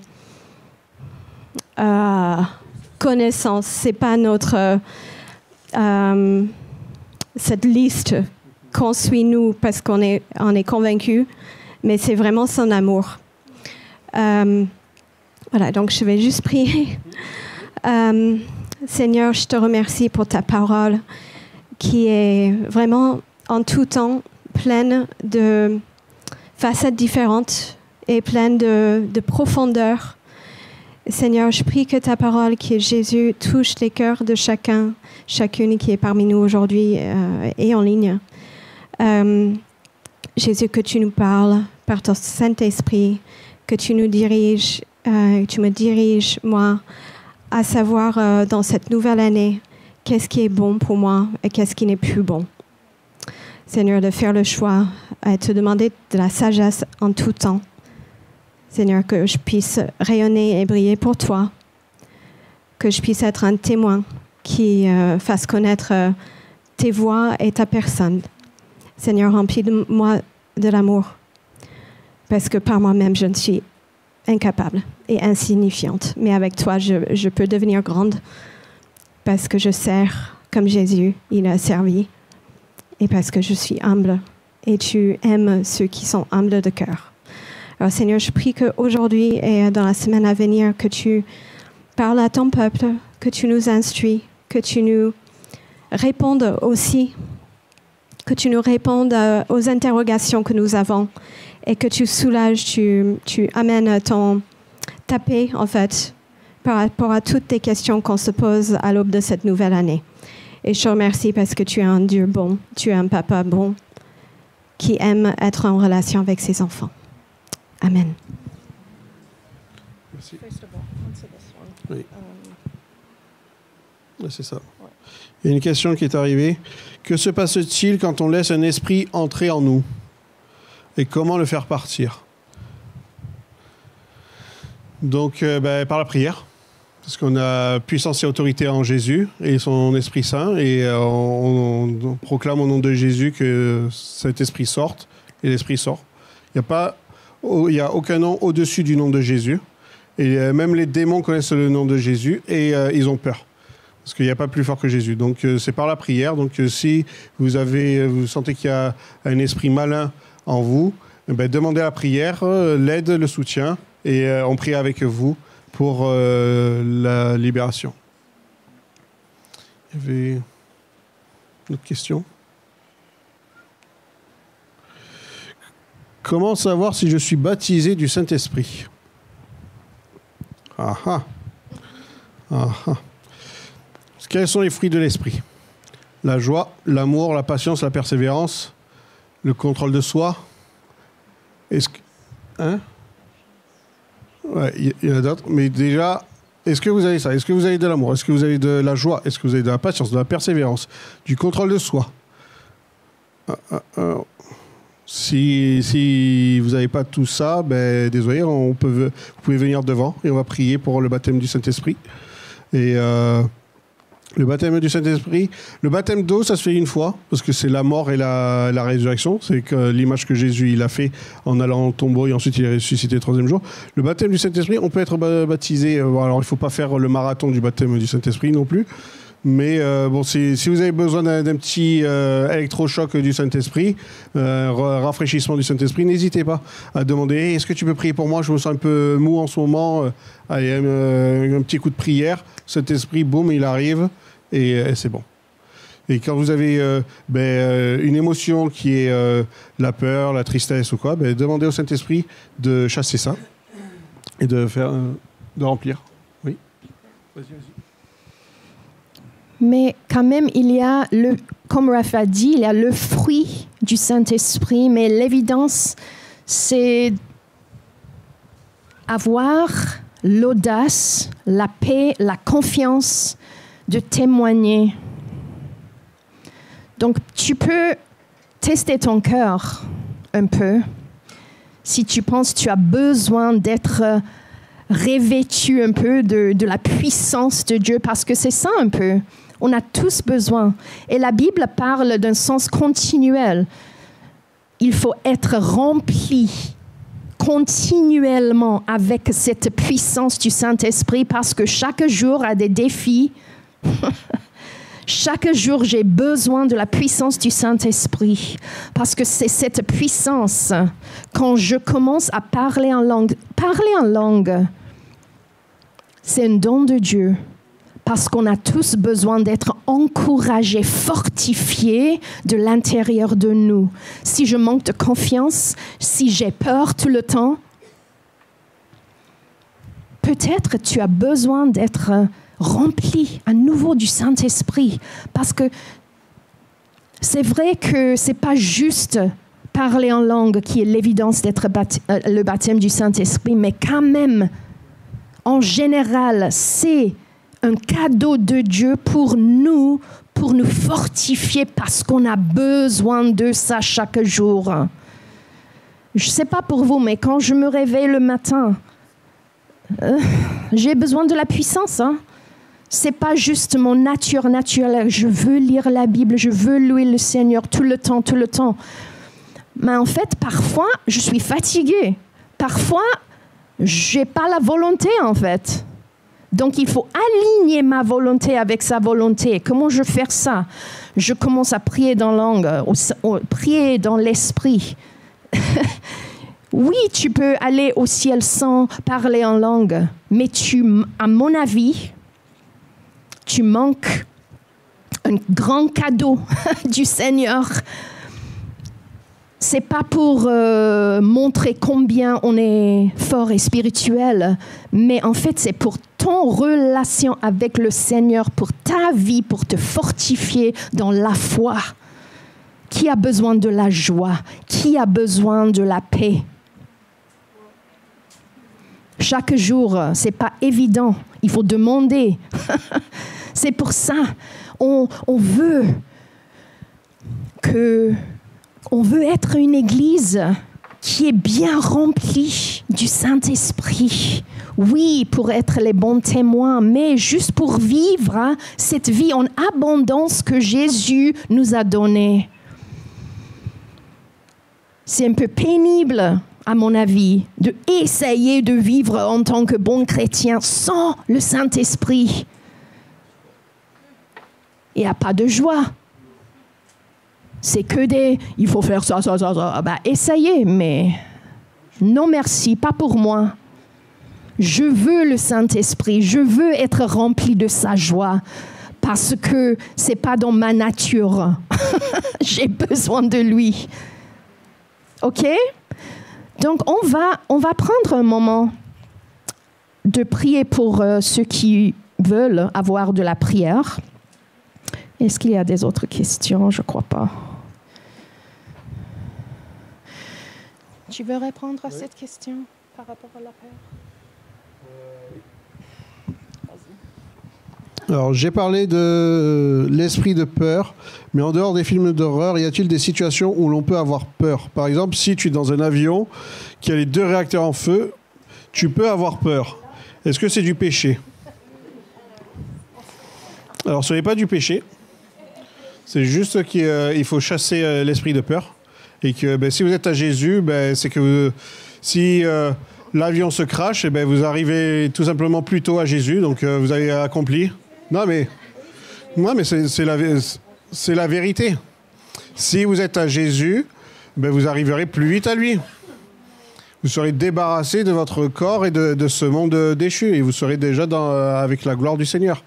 connaissance, c'est pas notre cette liste qu'on suit nous parce qu'on est convaincu, mais c'est vraiment son amour. Voilà, donc je vais juste prier. Seigneur, je te remercie pour ta parole qui est vraiment en tout temps pleine de facettes différentes et pleine de profondeur. Seigneur, je prie que ta parole, qui est Jésus, touche les cœurs de chacune qui est parmi nous aujourd'hui et en ligne. Jésus, que tu nous parles par ton Saint-Esprit, que tu nous diriges, tu me diriges, moi, à savoir dans cette nouvelle année, qu'est-ce qui est bon pour moi et qu'est-ce qui n'est plus bon. Seigneur, de faire le choix, à te demander de la sagesse en tout temps. Seigneur, que je puisse rayonner et briller pour toi, que je puisse être un témoin qui fasse connaître tes voies et ta personne. Seigneur, remplis de moi de l'amour, parce que par moi-même, je ne suis incapable et insignifiante. Mais avec toi, je peux devenir grande, parce que je sers comme Jésus, il a servi, et parce que je suis humble, et tu aimes ceux qui sont humbles de cœur. Alors Seigneur, je prie qu'aujourd'hui et dans la semaine à venir, que tu parles à ton peuple, que tu nous instruis, que tu nous répondes aussi, que tu nous répondes aux interrogations que nous avons et que tu soulages, tu amènes ta paix, en fait, par rapport à toutes tes questions qu'on se pose à l'aube de cette nouvelle année. Et je te remercie parce que tu es un Dieu bon, tu es un papa bon qui aime être en relation avec ses enfants. Amen. Merci. Oui. C'est ça. Il y a une question qui est arrivée. Que se passe-t-il quand on laisse un esprit entrer en nous? Et comment le faire partir? Donc, par la prière. Parce qu'on a puissance et autorité en Jésus et son Esprit Saint. Et on proclame au nom de Jésus que cet esprit sorte. Et l'esprit sort. Il n'y a aucun nom au-dessus du nom de Jésus. Et même les démons connaissent le nom de Jésus et ils ont peur. Parce qu'il n'y a pas plus fort que Jésus. Donc c'est par la prière. Donc si vous sentez qu'il y a un esprit malin en vous, demandez la prière, l'aide, le soutien, et on prie avec vous pour la libération. Il y avait une autre question? Comment savoir si je suis baptisé du Saint-Esprit? Ah ah. Ah ah. Quels sont les fruits de l'esprit? La joie, l'amour, la patience, la persévérance, le contrôle de soi. Est-ce que... Hein? Ouais, il y en a d'autres. Mais déjà, est-ce que vous avez ça? Est-ce que vous avez de l'amour? Est-ce que vous avez de la joie? Est-ce que vous avez de la patience, de la persévérance, du contrôle de soi? Si vous n'avez pas tout ça, désolé, vous pouvez venir devant et on va prier pour le baptême du Saint-Esprit. Et... le baptême du Saint-Esprit, le baptême d'eau, ça se fait une fois, parce que c'est la mort et la résurrection. C'est que l'image que Jésus il a fait en allant au tombeau et ensuite il est ressuscité le troisième jour. Le baptême du Saint-Esprit, on peut être baptisé. Alors il ne faut pas faire le marathon du baptême du Saint-Esprit non plus. Mais si vous avez besoin d'un petit électrochoc du Saint-Esprit, rafraîchissement du Saint-Esprit, n'hésitez pas à demander est-ce que tu peux prier pour moi? Je me sens un peu mou en ce moment. Allez, un petit coup de prière. Saint-Esprit, boum, il arrive et c'est bon. Et quand vous avez une émotion qui est la peur, la tristesse ou quoi, demandez au Saint-Esprit de chasser ça et de remplir. Oui. Vas-y. Mais quand même, il y a, comme Raph a dit, il y a le fruit du Saint-Esprit, mais l'évidence, c'est avoir l'audace, la paix, la confiance de témoigner. Donc, tu peux tester ton cœur un peu. Si tu penses que tu as besoin d'être revêtu un peu de la puissance de Dieu, parce que c'est ça un peu. On a tous besoin. Et la Bible parle d'un sens continuel. Il faut être rempli continuellement avec cette puissance du Saint-Esprit parce que chaque jour a des défis. Chaque jour, j'ai besoin de la puissance du Saint-Esprit parce que c'est cette puissance, quand je commence à parler en langue, c'est un don de Dieu parce qu'on a tous besoin d'être encouragés, fortifiés de l'intérieur de nous. Si je manque de confiance, si j'ai peur tout le temps, peut-être tu as besoin d'être rempli à nouveau du Saint-Esprit. Parce que c'est vrai que ce n'est pas juste parler en langue qui est l'évidence d'être le baptême du Saint-Esprit, mais quand même, en général, c'est un cadeau de Dieu pour nous fortifier parce qu'on a besoin de ça chaque jour. Je ne sais pas pour vous, mais quand je me réveille le matin, j'ai besoin de la puissance, C'est pas juste mon nature naturelle. Je veux lire la Bible, je veux louer le Seigneur tout le temps. Mais en fait, parfois, je suis fatiguée. Parfois, j'ai pas la volonté, en fait. Donc, il faut aligner ma volonté avec sa volonté. Comment je fais ça? Je commence à prier dans langue, prier dans l'esprit. Oui, tu peux aller au ciel sans parler en langue, mais à mon avis, tu manques un grand cadeau du Seigneur. C'est pas pour montrer combien on est fort et spirituel, mais en fait, c'est pour ton relation avec le Seigneur, pour ta vie, pour te fortifier dans la foi. Qui a besoin de la joie? Qui a besoin de la paix? Chaque jour, c'est pas évident. Il faut demander. C'est pour ça, on veut être une église qui est bien remplie du Saint-Esprit. Oui, pour être les bons témoins, mais juste pour vivre cette vie en abondance que Jésus nous a donnée. C'est un peu pénible à mon avis, d'essayer de vivre en tant que bon chrétien sans le Saint-Esprit. Il n'y a pas de joie. C'est que il faut faire ça. Essayez, mais non merci, pas pour moi. Je veux le Saint-Esprit, je veux être rempli de sa joie parce que ce n'est pas dans ma nature. J'ai besoin de lui. OK? Donc, on va prendre un moment de prier pour ceux qui veulent avoir de la prière. Est-ce qu'il y a des autres questions? Je ne crois pas. Tu veux répondre à cette question par rapport à la peur? Alors, j'ai parlé de l'esprit de peur, mais en dehors des films d'horreur, y a-t-il des situations où l'on peut avoir peur? Par exemple, si tu es dans un avion qui a les 2 réacteurs en feu, tu peux avoir peur. Est-ce que c'est du péché? Alors, ce n'est pas du péché. C'est juste qu'il faut chasser l'esprit de peur. Et que si vous êtes à Jésus, c'est que si l'avion se crache, vous arrivez tout simplement plus tôt à Jésus, donc vous avez accompli. Non, mais c'est la vérité. Si vous êtes à Jésus, vous arriverez plus vite à lui. Vous serez débarrassé de votre corps et de ce monde déchu, et vous serez déjà avec la gloire du Seigneur.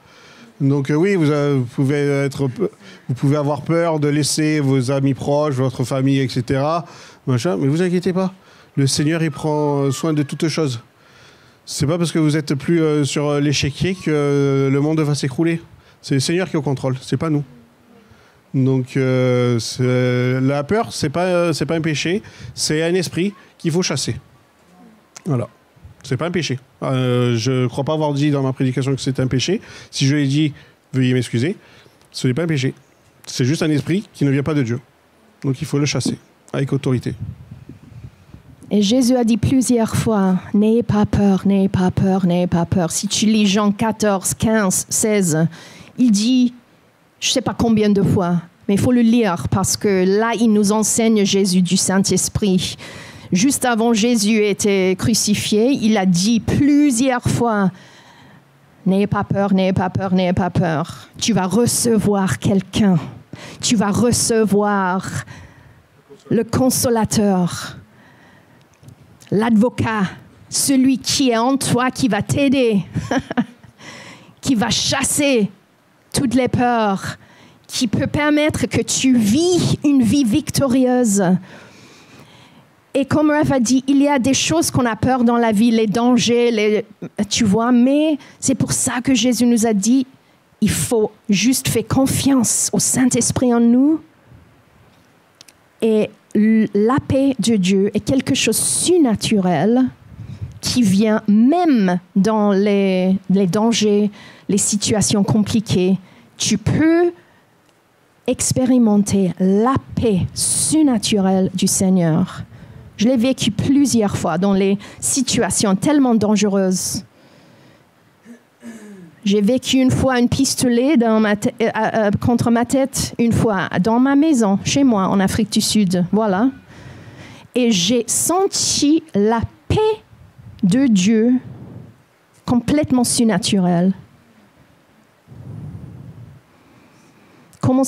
Donc oui, vous pouvez avoir peur de laisser vos amis proches, votre famille, etc. Mais vous inquiétez pas. Le Seigneur, il prend soin de toutes choses. C'est pas parce que vous êtes plus sur l'échiquier que le monde va s'écrouler. C'est le Seigneur qui est au contrôle, c'est pas nous. Donc la peur, c'est pas un péché, c'est un esprit qu'il faut chasser. Voilà. C'est pas un péché. Je ne crois pas avoir dit dans ma prédication que c'est un péché. Si je l'ai dit, veuillez m'excuser. Ce n'est pas un péché. C'est juste un esprit qui ne vient pas de Dieu. Donc il faut le chasser avec autorité. Et Jésus a dit plusieurs fois, n'ayez pas peur, n'ayez pas peur, n'ayez pas peur. Si tu lis Jean 14, 15, 16, il dit, je ne sais pas combien de fois, mais il faut le lire parce que là, il nous enseigne Jésus du Saint-Esprit. Juste avant Jésus était crucifié, il a dit plusieurs fois, n'ayez pas peur, n'ayez pas peur, n'ayez pas peur. Tu vas recevoir quelqu'un. Tu vas recevoir le consolateur, l'advocat, celui qui est en toi, qui va t'aider, qui va chasser toutes les peurs, qui peut permettre que tu vis une vie victorieuse. Et comme Raph a dit, il y a des choses qu'on a peur dans la vie, les dangers, tu vois, mais c'est pour ça que Jésus nous a dit, il faut juste faire confiance au Saint-Esprit en nous. Et la paix de Dieu est quelque chose de surnaturel qui vient même dans les dangers, les situations compliquées. Tu peux expérimenter la paix surnaturelle du Seigneur. Je l'ai vécu plusieurs fois dans les situations tellement dangereuses. J'ai vécu une fois un pistolet contre ma tête, une fois dans ma maison, chez moi, en Afrique du Sud. Voilà. Et j'ai senti la paix de Dieu complètement surnaturelle. Comment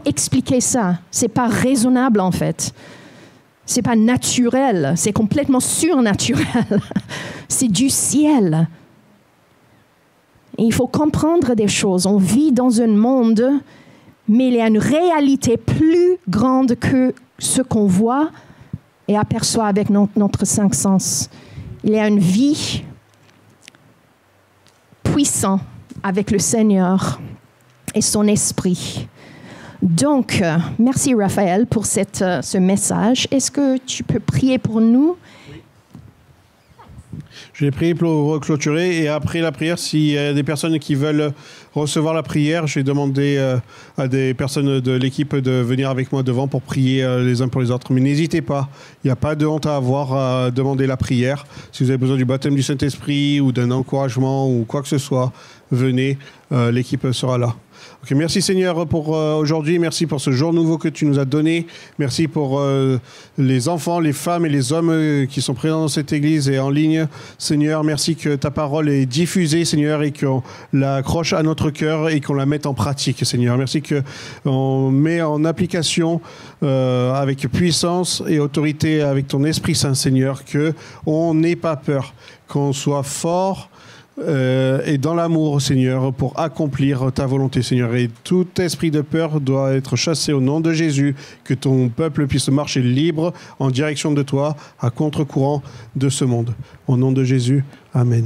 expliquer ça? C'est pas raisonnable en fait. C'est pas naturel, c'est complètement surnaturel. C'est du ciel. Et il faut comprendre des choses. On vit dans un monde, mais il y a une réalité plus grande que ce qu'on voit et aperçoit avec notre cinq sens. Il y a une vie puissante avec le Seigneur et son esprit. Donc, merci Raphaël pour ce message. Est-ce que tu peux prier pour nous? Oui. Je vais prier pour clôturer et après la prière, s'il y a des personnes qui veulent recevoir la prière, je vais demander à des personnes de l'équipe de venir avec moi devant pour prier les uns pour les autres. Mais n'hésitez pas, il n'y a pas de honte à avoir à demander la prière. Si vous avez besoin du baptême du Saint-Esprit ou d'un encouragement ou quoi que ce soit, venez, l'équipe sera là. Ok, merci Seigneur pour aujourd'hui, merci pour ce jour nouveau que tu nous as donné, merci pour les enfants, les femmes et les hommes qui sont présents dans cette église et en ligne. Seigneur, merci que ta parole est diffusée, Seigneur, et qu'on l'accroche à notre cœur et qu'on la mette en pratique, Seigneur. Merci qu'on met en application avec puissance et autorité avec ton Esprit Saint, Seigneur, qu'on n'ait pas peur, qu'on soit fort et dans l'amour, Seigneur, pour accomplir ta volonté, Seigneur. Et tout esprit de peur doit être chassé au nom de Jésus, que ton peuple puisse marcher libre en direction de toi, à contre-courant de ce monde. Au nom de Jésus, Amen.